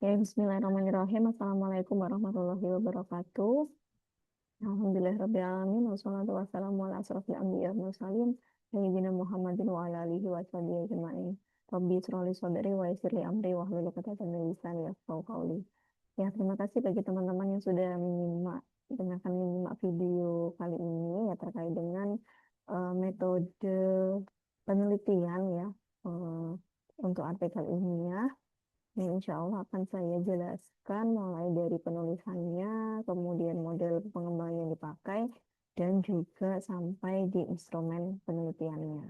Ya, Bismillahirrahmanirrahim. Assalamualaikum warahmatullahi wabarakatuh. Alhamdulillahirrabbilalamin. Wassalatu wassalamu ala asrofil anbiya wal mursalin. Sayyidina Muhammadin wa ala alihi wa sahbihi ajma'in. Rabbi israli sadri wa yassir li amri wa hlul 'uqdatam min lisani yafqahu qawli. Ya, terima kasih bagi teman-teman yang sudah menyimak video kali ini ya terkait dengan metode penelitian ya eh, untuk artikel ilmiah. Yang insya Allah akan saya jelaskan mulai dari penulisannya, kemudian model pengembangan yang dipakai, dan juga sampai di instrumen penelitiannya.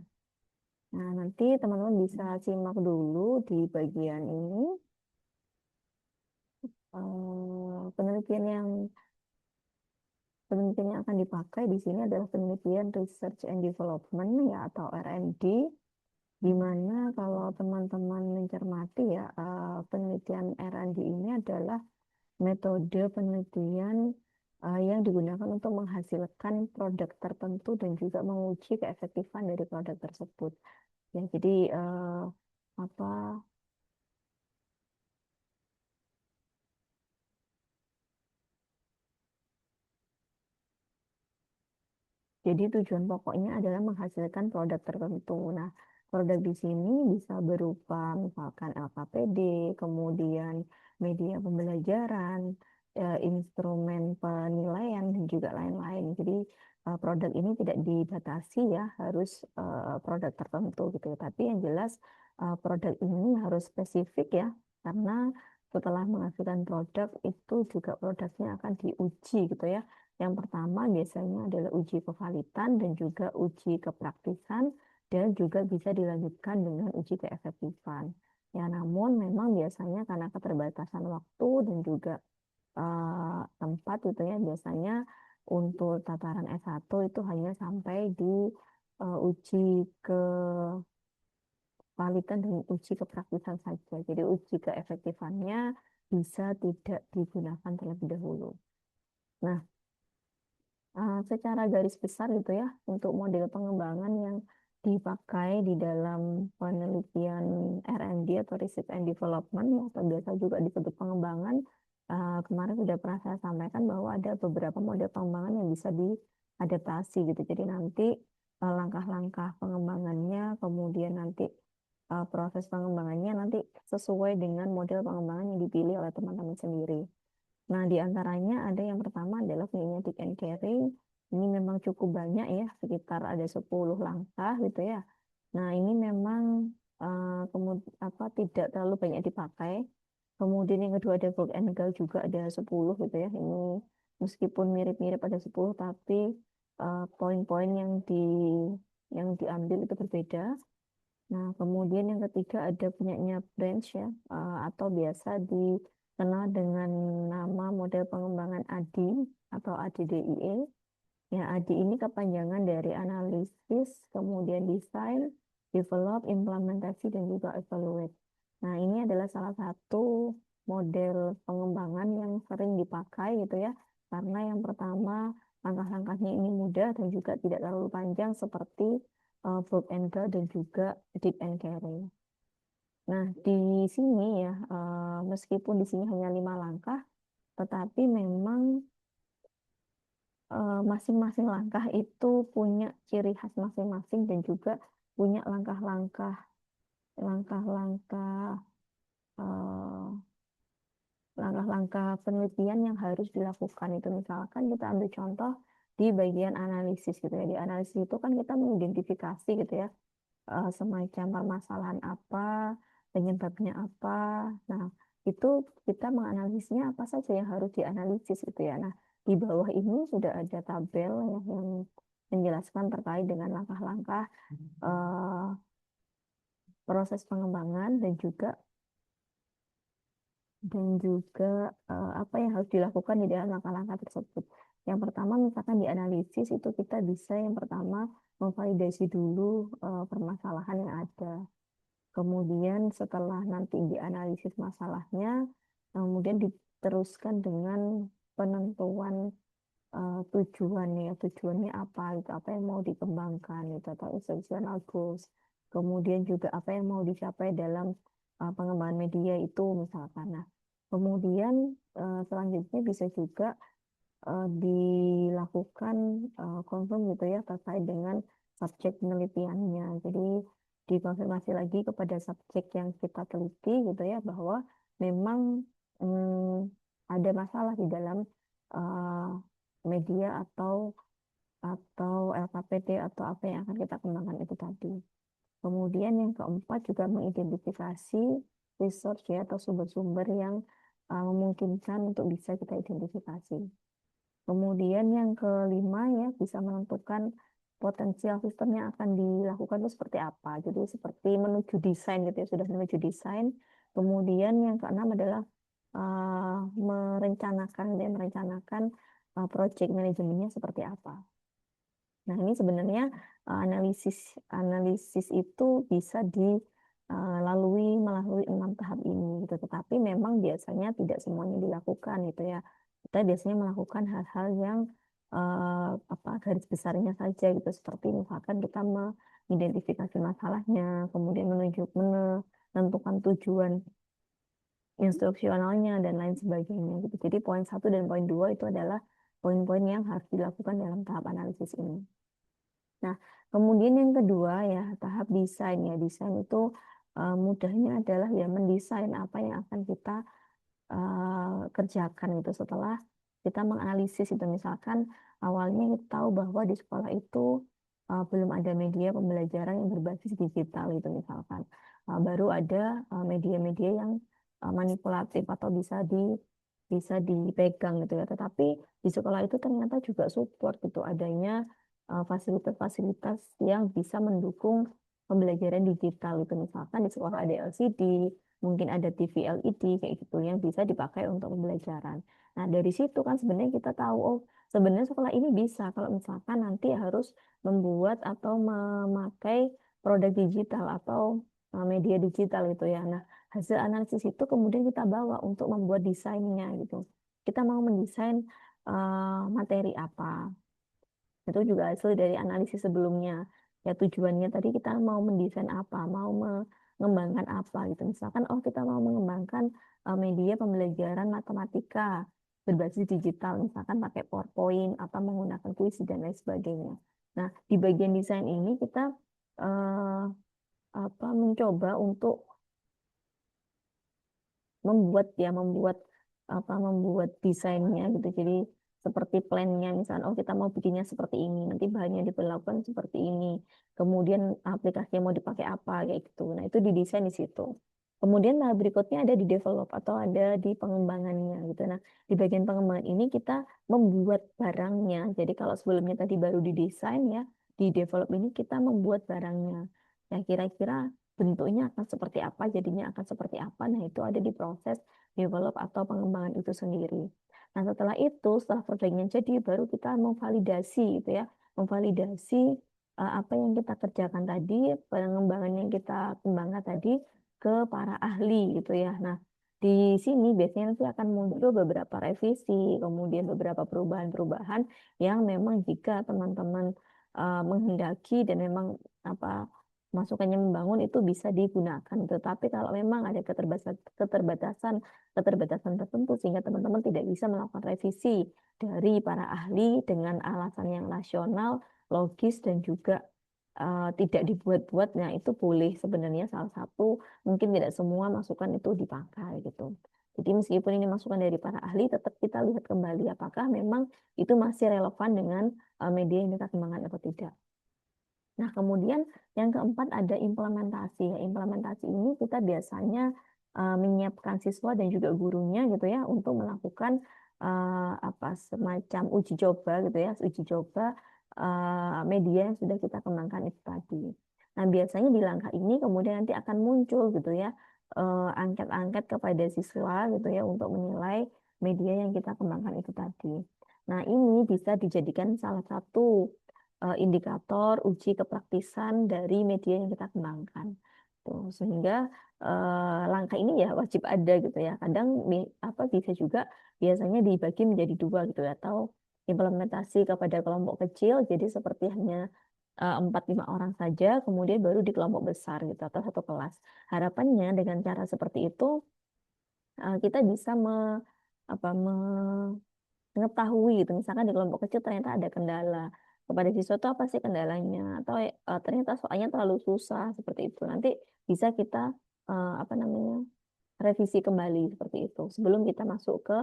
Nah, nanti teman-teman bisa simak dulu di bagian ini. Penelitian yang akan dipakai di sini adalah penelitian Research and Development ya atau R&D, di mana kalau teman-teman mencermati ya penelitian R&D ini adalah metode penelitian yang digunakan untuk menghasilkan produk tertentu dan juga menguji keefektifan dari produk tersebut. Ya, jadi apa Jadi tujuan pokoknya adalah menghasilkan produk tertentu. Nah, produk di sini bisa berupa misalkan LKPD, kemudian media pembelajaran, instrumen penilaian, dan juga lain-lain. Jadi produk ini tidak dibatasi ya, harus produk tertentu gitu. Tapi yang jelas produk ini harus spesifik ya, karena setelah menghasilkan produk itu juga produknya akan diuji gitu ya. Yang pertama biasanya adalah uji kevalitan dan juga uji kepraktisan dan juga bisa dilanjutkan dengan uji keefektifan. Ya, namun memang biasanya karena keterbatasan waktu dan juga tempat gitu ya, biasanya untuk tataran S1 itu hanya sampai di uji kevalitan dan uji kepraktisan saja. Jadi uji keefektifannya bisa tidak digunakan terlebih dahulu. Nah, secara garis besar gitu ya, untuk model pengembangan yang dipakai di dalam penelitian R&D atau Research and Development, ya, atau biasa juga disebut pengembangan, kemarin sudah pernah saya sampaikan bahwa ada beberapa model pengembangan yang bisa diadaptasi gitu. Jadi nanti langkah-langkah pengembangannya, kemudian nanti proses pengembangannya nanti sesuai dengan model pengembangan yang dipilih oleh teman-teman sendiri. Nah, di antaranya ada yang pertama adalah kinetic and carrying. Ini memang cukup banyak ya, sekitar ada 10 langkah gitu ya. Nah, ini memang tidak terlalu banyak dipakai. Kemudian yang kedua ada Vogue and Gal juga ada 10 gitu ya. Ini meskipun mirip-mirip ada 10 tapi poin-poin yang diambil itu berbeda. Nah, kemudian yang ketiga ada punyanya branch ya, atau biasa dikenal dengan nama model pengembangan ADI atau ADDIE. Ya, ADI ini kepanjangan dari analisis, kemudian desain, develop, implementasi, dan juga evaluate. Nah, ini adalah salah satu model pengembangan yang sering dipakai gitu ya, karena yang pertama langkah-langkahnya ini mudah dan juga tidak terlalu panjang seperti Bob and Girl dan juga Deep and Carry. Nah, di sini ya, meskipun di sini hanya 5 langkah, tetapi memang masing-masing langkah itu punya ciri khas masing-masing dan juga punya langkah-langkah eh, langkah-langkah penelitian yang harus dilakukan. Itu misalkan kita ambil contoh di bagian analisis gitu ya. Di analisis itu kan kita mengidentifikasi gitu ya, semacam permasalahan apa, penyebabnya apa. Nah, itu kita menganalisisnya apa saja yang harus dianalisis gitu ya. Nah, di bawah ini sudah ada tabel ya, yang menjelaskan terkait dengan langkah-langkah eh, proses pengembangan dan juga apa yang harus dilakukan di dalam langkah-langkah tersebut. Yang pertama, misalkan di analisis itu kita bisa yang pertama memvalidasi dulu permasalahan yang ada. Kemudian setelah nanti dianalisis masalahnya, kemudian diteruskan dengan penentuan tujuannya, tujuannya apa itu, apa yang mau dikembangkan itu atau institutional goals. Kemudian juga apa yang mau dicapai dalam pengembangan media itu misalkan. Nah, Kemudian selanjutnya bisa juga dilakukan confirm gitu ya terkait dengan subjek penelitiannya. Jadi dikonfirmasi lagi kepada subjek yang kita teliti gitu ya bahwa memang ada masalah di dalam eh, media atau LKPD atau apa yang akan kita kembangkan itu tadi. Kemudian yang keempat juga mengidentifikasi resource ya atau sumber-sumber yang memungkinkan untuk bisa kita identifikasi. Kemudian yang kelima ya bisa menentukan potensial sistem yang akan dilakukan itu seperti apa. Jadi seperti menuju desain gitu ya, sudah menuju desain. Kemudian yang keenam adalah merencanakan ya, merencanakan project manajemennya seperti apa. Nah, ini sebenarnya analisis analisis itu bisa dilalui melalui 6 tahap ini gitu. Tetapi memang biasanya tidak semuanya dilakukan gitu ya. Kita biasanya melakukan hal-hal yang apa garis besarnya saja gitu. Seperti misalkan kita mengidentifikasi masalahnya, kemudian menentukan tujuan instruksionalnya dan lain sebagainya gitu. Jadi poin 1 dan poin 2 itu adalah poin-poin yang harus dilakukan dalam tahap analisis ini. Nah, kemudian yang kedua ya, tahap desain ya. Desain itu mudahnya adalah ya mendesain apa yang akan kita kerjakan itu setelah kita menganalisis itu. Misalkan awalnya kita tahu bahwa di sekolah itu belum ada media pembelajaran yang berbasis digital itu misalkan. Baru ada media-media yang manipulatif atau bisa dipegang gitu ya. Tetapi di sekolah itu ternyata juga support gitu adanya fasilitas-fasilitas yang bisa mendukung pembelajaran digital itu misalkan di sekolah ada LCD, mungkin ada TV LED kayak gitu yang bisa dipakai untuk pembelajaran. Nah, dari situ kan sebenarnya kita tahu oh sebenarnya sekolah ini bisa kalau misalkan nanti harus membuat atau memakai produk digital atau media digital gitu ya. Nah, hasil analisis itu kemudian kita bawa untuk membuat desainnya gitu. Kita mau mendesain materi apa, itu juga hasil dari analisis sebelumnya. Ya tujuannya tadi kita mau mendesain apa, mau mengembangkan apa gitu. Misalkan oh kita mau mengembangkan media pembelajaran matematika berbasis digital, misalkan pakai PowerPoint atau menggunakan kuis dan lain sebagainya. Nah, di bagian desain ini kita eh, mencoba untuk membuat desainnya gitu. Jadi seperti plannya misalnya oh kita mau bikinnya seperti ini, nanti bahannya diperlakukan seperti ini. Kemudian aplikasinya mau dipakai apa kayak gitu. Nah, itu didesain di situ. Kemudian tahap berikutnya ada di develop atau ada di pengembangannya gitu. Nah, di bagian pengembangan ini kita membuat barangnya. Jadi kalau sebelumnya tadi baru didesain ya, di develop ini kita membuat barangnya. Ya kira-kira bentuknya akan seperti apa, jadinya akan seperti apa. Nah, itu ada di proses develop atau pengembangan itu sendiri. Nah, setelah itu, setelah produknya jadi, baru kita memvalidasi gitu ya, memvalidasi apa yang kita kerjakan tadi, pengembangan yang kita kembangkan tadi ke para ahli gitu ya. Nah, di sini biasanya nanti akan muncul beberapa revisi, kemudian beberapa perubahan-perubahan yang memang jika teman-teman menghendaki dan memang apa masukannya membangun itu bisa digunakan. Tetapi kalau memang ada keterbatasan keterbatasan tertentu sehingga teman-teman tidak bisa melakukan revisi dari para ahli dengan alasan yang rasional, logis dan juga tidak dibuat-buat. Nah, itu boleh sebenarnya salah satu, mungkin tidak semua masukan itu dipakai gitu. Jadi meskipun ini masukan dari para ahli, tetap kita lihat kembali apakah memang itu masih relevan dengan media yang kita kembangkan atau tidak. Nah, kemudian yang keempat ada implementasi. Ya, implementasi ini kita biasanya menyiapkan siswa dan juga gurunya gitu ya untuk melakukan apa semacam uji coba gitu ya, uji coba media yang sudah kita kembangkan itu tadi. Nah, biasanya di langkah ini kemudian nanti akan muncul gitu ya angket-angket kepada siswa gitu ya untuk menilai media yang kita kembangkan itu tadi. Nah, ini bisa dijadikan salah satu indikator uji kepraktisan dari media yang kita kembangkan. Tuh, sehingga langkah ini ya wajib ada gitu ya. Kadang apa bisa juga biasanya dibagi menjadi dua gitu ya, atau implementasi kepada kelompok kecil, jadi seperti hanya 4-5 orang saja, kemudian baru di kelompok besar gitu atau satu kelas. Harapannya dengan cara seperti itu kita bisa apa, mengetahui gitu. Misalkan di kelompok kecil ternyata ada kendala. Kepada siswa itu apa sih kendalanya? Atau ternyata soalnya terlalu susah seperti itu. Nanti bisa kita apa namanya, revisi kembali seperti itu sebelum kita masuk ke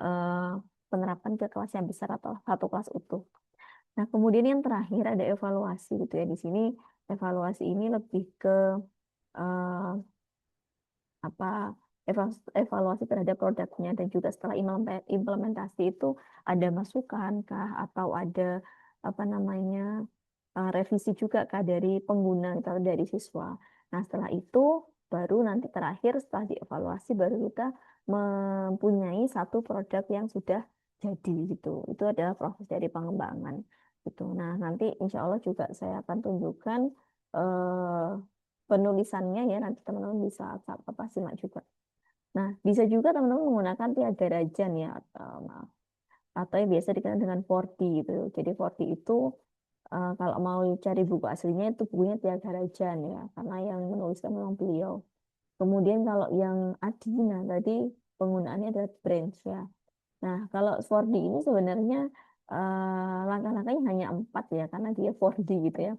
eh, penerapan ke kelas yang besar atau satu kelas utuh. Nah, kemudian yang terakhir ada evaluasi gitu ya. Di sini evaluasi ini lebih ke eh, apa, evaluasi terhadap produknya, dan juga setelah implementasi itu ada masukan kah atau ada apa namanya, revisi juga kah dari pengguna atau dari siswa. Nah, setelah itu baru nanti terakhir setelah dievaluasi baru kita mempunyai satu produk yang sudah jadi gitu. Itu adalah proses dari pengembangan gitu. Nah, nanti insya Allah juga saya akan tunjukkan eh, penulisannya ya, nanti teman-teman bisa apa simak juga. Nah, bisa juga teman-teman menggunakan piagam Rajan ya, atau maaf, atau yang biasa dikenal dengan 4D gitu. Jadi 4D itu kalau mau cari buku aslinya itu bukunya Tiaga Rajan ya, karena yang menuliskan memang beliau. Kemudian kalau yang Adi, nah tadi penggunaannya adalah branch ya. Nah, kalau 4D ini sebenarnya langkah-langkahnya hanya 4 ya, karena dia 4D gitu ya.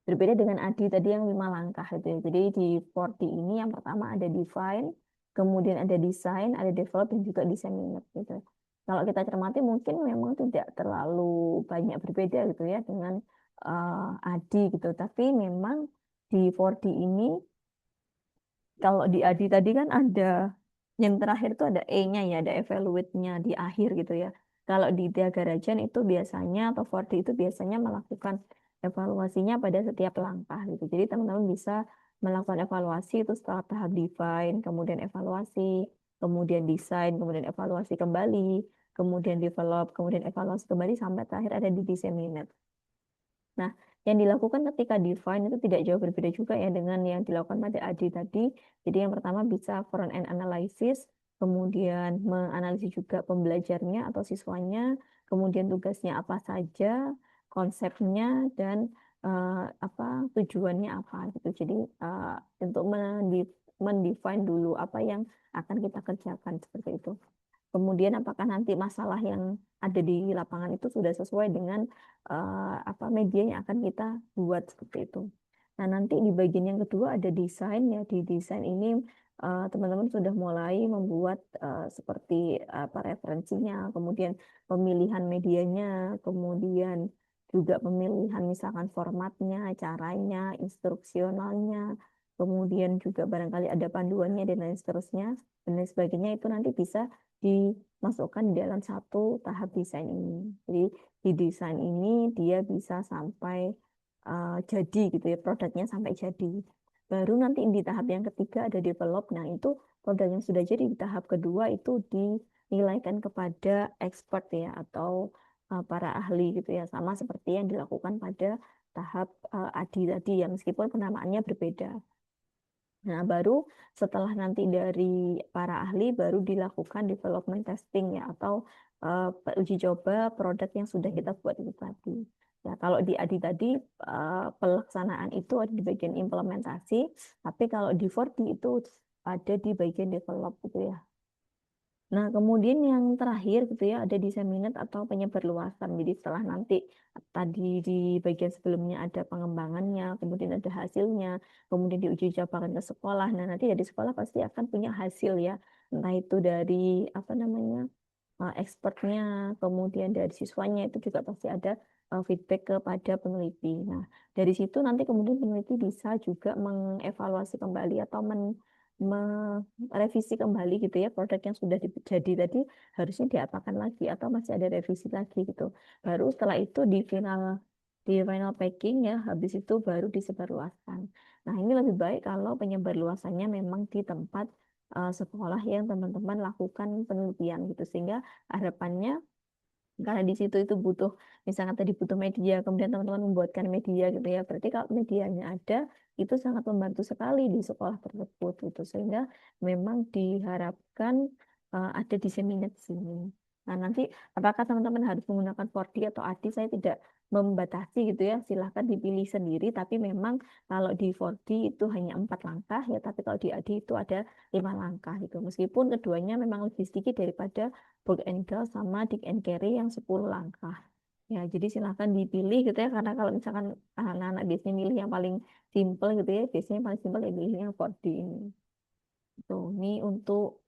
Berbeda dengan Adi tadi yang 5 langkah itu ya. Jadi di 4D ini yang pertama ada define, kemudian ada design, ada develop, dan juga disseminate gitu. Kalau kita cermati mungkin memang tidak terlalu banyak berbeda gitu ya dengan Adi gitu. Tapi memang di 4D ini, kalau di Adi tadi kan ada yang terakhir itu ada E-nya ya, ada evaluate-nya di akhir gitu ya. Kalau di Diagarajan itu biasanya, atau 4D itu biasanya melakukan evaluasinya pada setiap langkah gitu. Jadi teman-teman bisa melakukan evaluasi itu setelah tahap define, kemudian evaluasi, kemudian desain, kemudian evaluasi kembali, kemudian develop, kemudian evaluasi kembali sampai terakhir ada di disseminate. Nah, yang dilakukan ketika define itu tidak jauh berbeda juga ya dengan yang dilakukan pada AD tadi. Jadi yang pertama bisa front end analysis, kemudian menganalisis juga pembelajarnya atau siswanya, kemudian tugasnya apa saja, konsepnya, dan apa tujuannya apa gitu. Jadi untuk mendefine dulu apa yang akan kita kerjakan seperti itu. Kemudian apakah nanti masalah yang ada di lapangan itu sudah sesuai dengan apa media yang akan kita buat seperti itu. Nah, nanti di bagian yang kedua ada desain ya. Di desain ini teman-teman sudah mulai membuat seperti apa referensinya, kemudian pemilihan medianya, kemudian juga pemilihan misalkan formatnya, caranya, instruksionalnya, kemudian juga barangkali ada panduannya dan lain seterusnya dan lain sebagainya, itu nanti bisa dimasukkan di dalam satu tahap desain ini. Jadi di desain ini dia bisa sampai jadi gitu ya, produknya sampai jadi. Baru nanti di tahap yang ketiga ada develop. Nah, itu produk yang sudah jadi di tahap kedua itu dinilaikan kepada expert ya, atau para ahli gitu ya, sama seperti yang dilakukan pada tahap ADI tadi ya, meskipun penamaannya berbeda. Nah, baru setelah nanti dari para ahli baru dilakukan development testing ya, atau uji coba produk yang sudah kita buat itu tadi. Ya, kalau di ADI tadi pelaksanaan itu ada di bagian implementasi, tapi kalau di 4D itu ada di bagian develop gitu ya. Nah, kemudian yang terakhir gitu ya, ada disseminate atau penyebarluasan. Jadi setelah nanti tadi di bagian sebelumnya ada pengembangannya, kemudian ada hasilnya, kemudian diuji cobakan ke sekolah. Nah, nanti dari sekolah pasti akan punya hasil ya. Entah itu dari apa namanya, expertnya, kemudian dari siswanya itu juga pasti ada feedback kepada peneliti. Nah, dari situ nanti kemudian peneliti bisa juga mengevaluasi kembali atau merevisi kembali gitu ya, produk yang sudah jadi tadi harusnya diapakan lagi atau masih ada revisi lagi gitu. Baru setelah itu di final packing ya, habis itu baru disebarluaskan. Nah, ini lebih baik kalau penyebarluasannya memang di tempat sekolah yang teman-teman lakukan penelitian gitu, sehingga harapannya karena di situ itu butuh, misalnya tadi butuh media, kemudian teman-teman membuatkan media gitu ya, berarti kalau medianya ada itu sangat membantu sekali di sekolah tersebut gitu, sehingga memang diharapkan ada disseminate di sini. Nah, nanti apakah teman-teman harus menggunakan 4D atau ADI, saya tidak membatasi gitu ya, silahkan dipilih sendiri. Tapi memang kalau di 4D itu hanya 4 langkah ya, tapi kalau di AD itu ada 5 langkah gitu. Meskipun keduanya memang lebih sedikit daripada book and girl sama Dick and Carry yang 10 langkah. Ya, jadi silahkan dipilih gitu ya, karena kalau misalkan anak-anak biasanya milih yang paling simple gitu ya, biasanya yang paling simple ya pilih yang 4D ini. Tuh, ini untuk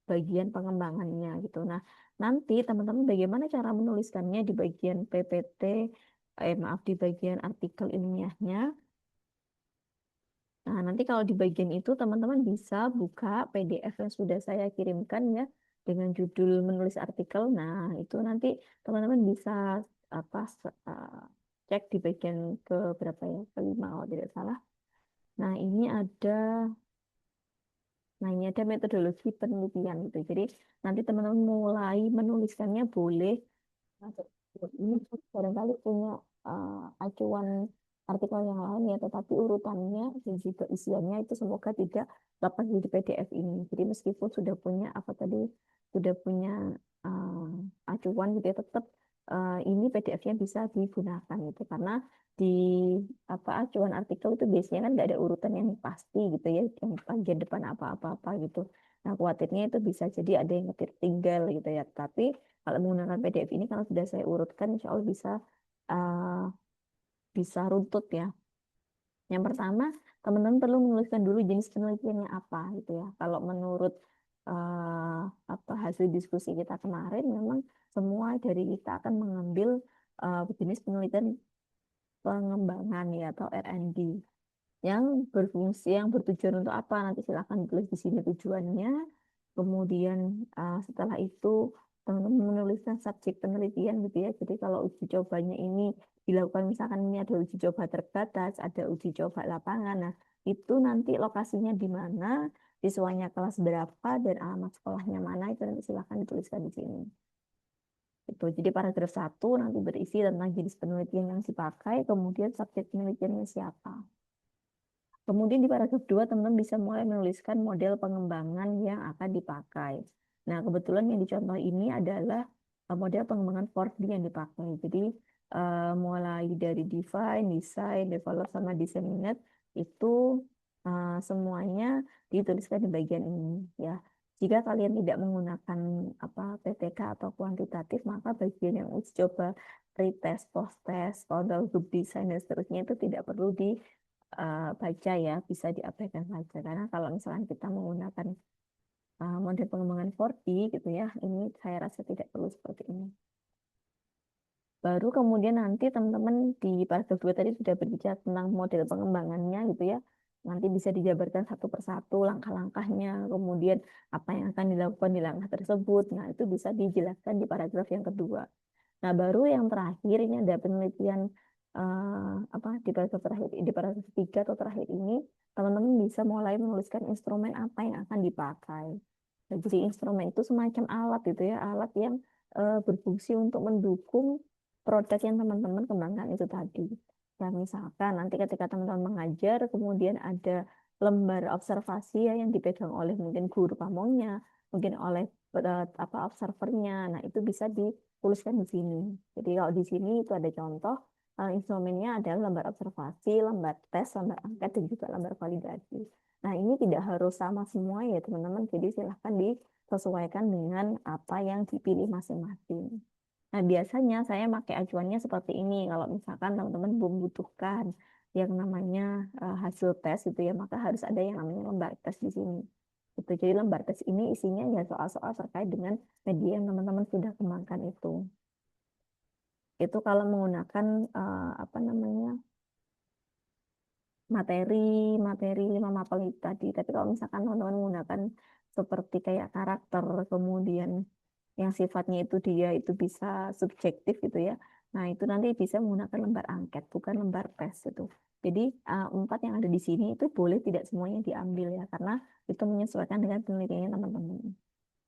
bagian pengembangannya gitu. Nah, nanti teman-teman bagaimana cara menuliskannya di bagian PPT, maaf di bagian artikel ilmiahnya. Nah, nanti kalau di bagian itu teman-teman bisa buka PDF yang sudah saya kirimkan ya dengan judul menulis artikel. Nah, itu nanti teman-teman bisa apa cek di bagian ke berapa ya? Kelima kalau tidak salah. Nah, ini ada Nah, ini ada metodologi penelitian gitu. Jadi nanti teman-teman mulai menuliskannya boleh. Nah, ini barangkali punya acuan artikel yang lain ya, tetapi urutannya dan juga isiannya itu semoga tidak dapat di PDF ini. Jadi meskipun sudah punya apa tadi, sudah punya acuan gitu ya, tetap ini PDF-nya bisa digunakan gitu karena di apa acuan artikel itu biasanya kan nggak ada urutan yang pasti gitu ya, yang bagian depan apa-apa gitu. Nah, khawatirnya itu bisa jadi ada yang ketinggal gitu ya. Tapi kalau menggunakan PDF ini kalau sudah saya urutkan, insya Allah uh, bisa runtut ya. Yang pertama, teman-teman perlu menuliskan dulu jenis penelitiannya apa gitu ya. Kalau menurut uh, apa hasil diskusi kita kemarin, memang semua dari kita akan mengambil jenis penelitian pengembangan ya atau R&D yang berfungsi, yang bertujuan untuk apa, nanti silakan tulis di sini tujuannya. Kemudian setelah itu teman-teman menuliskan subjek penelitian gitu ya. Jadi kalau uji cobanya ini dilakukan, misalkan ini ada uji coba terbatas, ada uji coba lapangan. Nah, itu nanti lokasinya di mana, siswanya kelas berapa, dan alamat sekolahnya mana, itu nanti silakan dituliskan di sini. Itu. Jadi paragraf 1 nanti berisi tentang jenis penelitian yang dipakai, kemudian subjek penelitiannya siapa. Kemudian di paragraf 2 teman-teman bisa mulai menuliskan model pengembangan yang akan dipakai. Nah, kebetulan yang dicontoh ini adalah model pengembangan 4D yang dipakai. Jadi, mulai dari define, design, develop, sama disseminate, itu semuanya dituliskan di bagian ini. Ya, jika kalian tidak menggunakan PTK atau kuantitatif, maka bagian yang uji coba, pretest, post-test, control group design, dan seterusnya itu tidak perlu baca ya, bisa diabaikan saja karena kalau misalnya kita menggunakan model pengembangan 4D gitu ya, ini saya rasa tidak perlu seperti ini. Baru kemudian nanti teman-teman di paragraf 2 tadi sudah berbicara tentang model pengembangannya gitu ya, nanti bisa dijabarkan satu persatu langkah-langkahnya, kemudian apa yang akan dilakukan di langkah tersebut. Nah, itu bisa dijelaskan di paragraf yang kedua. Nah, baru yang terakhir ini ada penelitian di paragraf terakhir, di paragraf 3 atau terakhir ini, teman-teman bisa mulai menuliskan instrumen apa yang akan dipakai. Nah, jadi instrumen itu semacam alat gitu ya, alat yang berfungsi untuk mendukung produk yang teman-teman kembangkan itu tadi. Ya, misalkan nanti ketika teman-teman mengajar, kemudian ada lembar observasi ya yang dipegang oleh mungkin guru pamongnya, mungkin oleh observernya. Nah, itu bisa dituliskan di sini. Jadi kalau di sini itu ada contoh instrumennya adalah lembar observasi, lembar tes, lembar angket, dan juga lembar validasi. Nah, ini tidak harus sama semua ya teman-teman. Jadi silahkan disesuaikan dengan apa yang dipilih masing-masing. Nah, biasanya saya pakai acuannya seperti ini. Kalau misalkan teman-teman membutuhkan yang namanya hasil tes itu ya, maka harus ada yang namanya lembar tes di sini. Itu. Jadi lembar tes ini isinya ya soal-soal terkait dengan media yang teman-teman sudah kembangkan itu. Itu kalau menggunakan apa namanya materi materi 5 mapel itu tadi. Tapi kalau misalkan teman-teman menggunakan seperti kayak karakter, kemudian yang sifatnya itu dia itu bisa subjektif gitu ya. Nah, itu nanti bisa menggunakan lembar angket, bukan lembar tes itu. Jadi, 4 yang ada di sini itu boleh tidak semuanya diambil ya, karena itu menyesuaikan dengan penelitiannya teman-teman.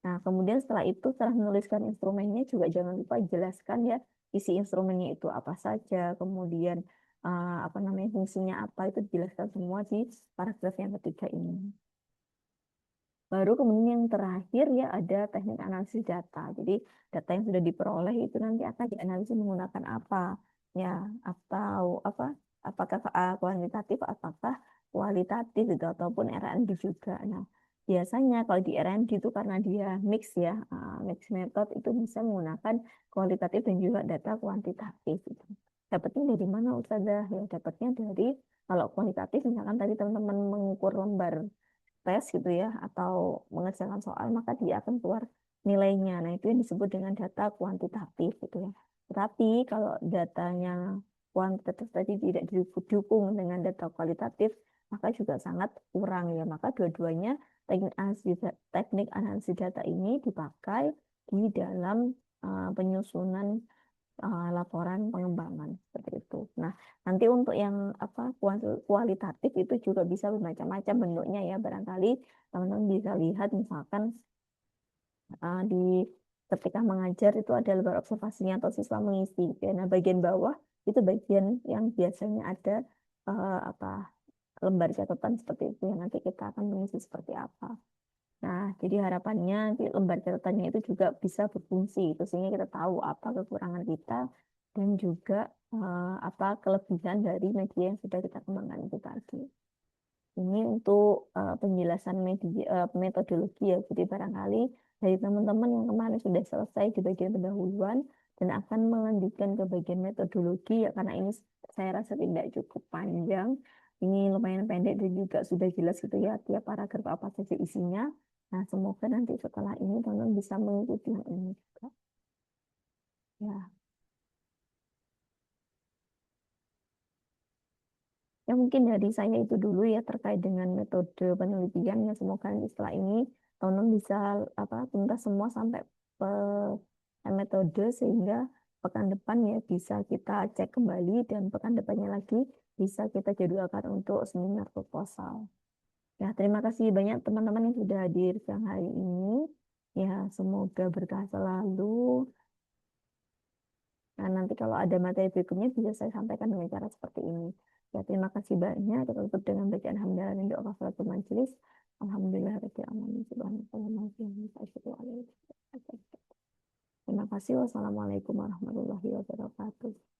Nah, kemudian setelah itu, setelah menuliskan instrumennya, juga jangan lupa jelaskan ya, isi instrumennya itu apa saja, kemudian apa namanya fungsinya apa, itu dijelaskan semua di paragraf yang ketiga ini. Baru kemudian yang terakhir ya ada teknik analisis data. Jadi data yang sudah diperoleh itu nanti akan dianalisis menggunakan apa? Ya, atau apa? Apakah kuantitatif, apakah kualitatif gitu ataupun R&D juga. Nah, biasanya kalau di R&D itu karena dia mix ya, mix method itu bisa menggunakan kualitatif dan juga data kuantitatif gitu. Dapatnya dari mana Ustazah? Ya, dapatnya dari kalau kualitatif misalkan tadi teman-teman mengukur lembar tes gitu ya atau mengerjakan soal maka dia akan keluar nilainya. Nah, itu yang disebut dengan data kuantitatif gitu ya. Tetapi kalau datanya kuantitatif tadi tidak didukung dengan data kualitatif, maka juga sangat kurang ya. Maka dua-duanya teknik analisis data ini dipakai di dalam penyusunan laporan pengembangan seperti itu. Nah, nanti untuk yang apa kualitatif itu juga bisa bermacam-macam bentuknya ya. Barangkali teman-teman bisa lihat misalkan di ketika mengajar itu ada lembar observasinya atau siswa mengisi gitu ya. Nah, bagian bawah itu bagian yang biasanya ada apa lembar catatan seperti itu yang nanti kita akan mengisi seperti apa. Nah, jadi harapannya di lembar catatannya itu juga bisa berfungsi itu sehingga kita tahu apa kekurangan kita dan juga apa kelebihan dari media yang sudah kita kembangkan itu tadi. Ini untuk penjelasan metodologi ya. Jadi barangkali dari teman-teman yang kemarin sudah selesai di bagian pendahuluan dan akan melanjutkan ke bagian metodologi ya karena ini saya rasa tidak cukup panjang. Ini lumayan pendek dan juga sudah jelas gitu ya tiap paragraf apa saja isinya. Nah, semoga nanti setelah ini teman-teman bisa mengikuti yang ini juga. Ya. Ya mungkin dari saya itu dulu ya terkait dengan metode penelitian ya semoga nanti setelah ini teman-teman bisa apa tuntas semua sampai metode sehingga pekan depan ya bisa kita cek kembali dan pekan depannya lagi bisa kita jadwalkan untuk seminar proposal. Ya, terima kasih banyak teman-teman yang sudah hadir siang hari ini. Ya, semoga berkah selalu. Nah, nanti kalau ada materi berikutnya bisa saya sampaikan dengan cara seperti ini. Ya, terima kasih banyak. Kita tutup dengan bacaan hamdalah dan doa kafaratul majelis. Alhamdulillah rabbil alamin. Subhanallah. Terima kasih. Wassalamualaikum warahmatullahi wabarakatuh.